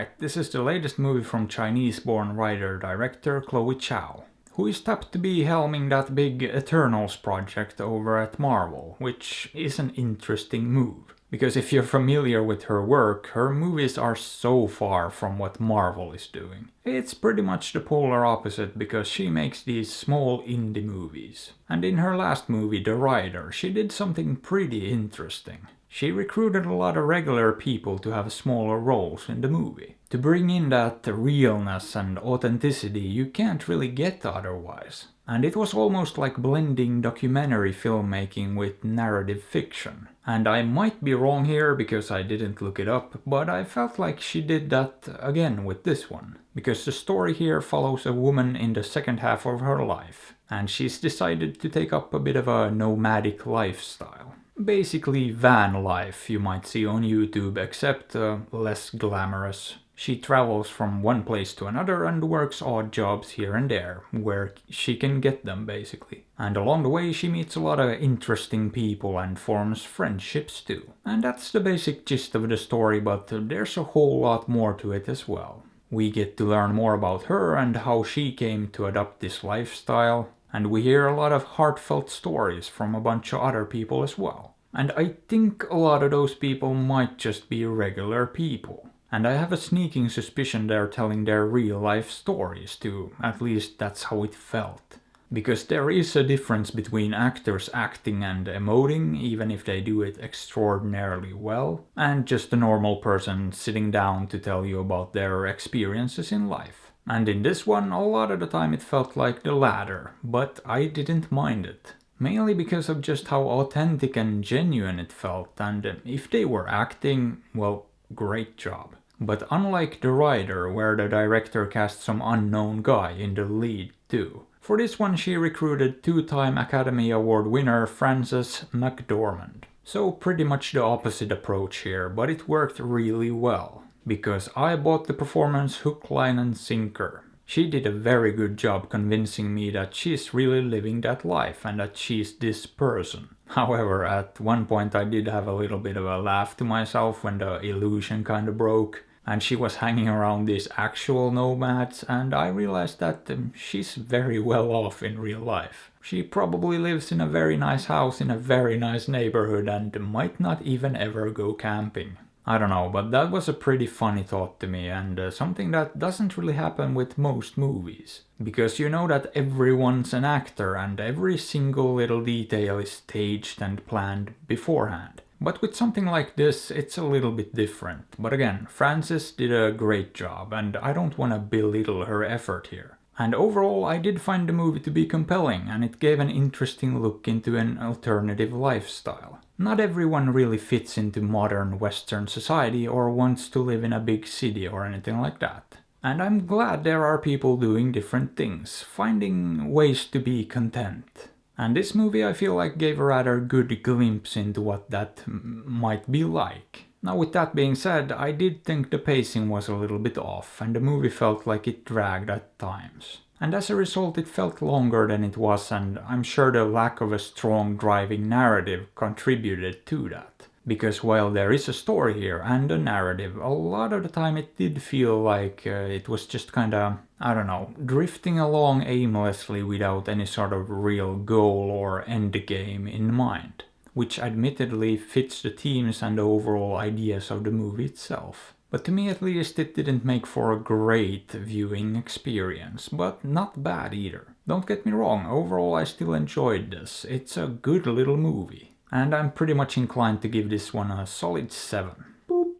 Alright, this is the latest movie from Chinese-born writer-director Chloe Zhao, who is tapped to be helming that big Eternals project over at Marvel, which is an interesting move. Because if you're familiar with her work, her movies are so far from what Marvel is doing. It's pretty much the polar opposite because she makes these small indie movies. And in her last movie, The Rider, she did something pretty interesting. She recruited a lot of regular people to have smaller roles in the movie, to bring in that realness and authenticity you can't really get otherwise. And it was almost like blending documentary filmmaking with narrative fiction. And I might be wrong here because I didn't look it up, but I felt like she did that again with this one. Because the story here follows a woman in the second half of her life, and she's decided to take up a bit of a nomadic lifestyle. Basically van life you might see on YouTube, except less glamorous. She travels from one place to another and works odd jobs here and there, where she can get them basically. And along the way she meets a lot of interesting people and forms friendships too. And that's the basic gist of the story, but there's a whole lot more to it as well. We get to learn more about her and how she came to adopt this lifestyle. And we hear a lot of heartfelt stories from a bunch of other people as well. And I think a lot of those people might just be regular people. And I have a sneaking suspicion they're telling their real life stories too, at least that's how it felt. Because there is a difference between actors acting and emoting, even if they do it extraordinarily well, and just a normal person sitting down to tell you about their experiences in life. And in this one, a lot of the time it felt like the latter, but I didn't mind it. Mainly because of just how authentic and genuine it felt, and if they were acting, well, great job. But unlike The Rider, where the director cast some unknown guy in the lead too, for this one she recruited two-time Academy Award winner Frances McDormand. So pretty much the opposite approach here, but it worked really well. Because I bought the performance hook, line and sinker. She did a very good job convincing me that she's really living that life and that she's this person. However, at one point I did have a little bit of a laugh to myself when the illusion kinda broke. And she was hanging around these actual nomads, and I realized that she's very well off in real life. She probably lives in a very nice house in a very nice neighborhood and might not even ever go camping. I don't know, but that was a pretty funny thought to me, and something that doesn't really happen with most movies. Because you know that everyone's an actor and every single little detail is staged and planned beforehand. But with something like this, it's a little bit different. But again, Frances did a great job, and I don't want to belittle her effort here. And overall, I did find the movie to be compelling, and it gave an interesting look into an alternative lifestyle. Not everyone really fits into modern Western society or wants to live in a big city or anything like that. And I'm glad there are people doing different things, finding ways to be content. And this movie I feel like gave a rather good glimpse into what that might be like. Now with that being said, I did think the pacing was a little bit off and the movie felt like it dragged at times. And as a result it felt longer than it was, and I'm sure the lack of a strong driving narrative contributed to that. Because while there is a story here and a narrative, a lot of the time it did feel like it was just kinda, I don't know, drifting along aimlessly without any sort of real goal or endgame in mind. Which admittedly fits the themes and the overall ideas of the movie itself. But to me at least it didn't make for a great viewing experience, but not bad either. Don't get me wrong, overall I still enjoyed this. It's a good little movie. And I'm pretty much inclined to give this one a solid 7. Boop.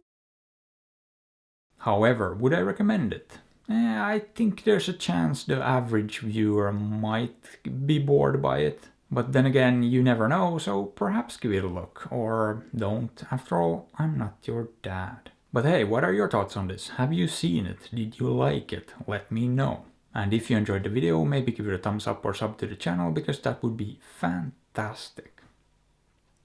However, would I recommend it? I think there's a chance the average viewer might be bored by it. But then again, you never know, so perhaps give it a look. Or don't. After all, I'm not your dad. But hey, what are your thoughts on this? Have you seen it? Did you like it? Let me know. And if you enjoyed the video, maybe give it a thumbs up or sub to the channel, because that would be fantastic.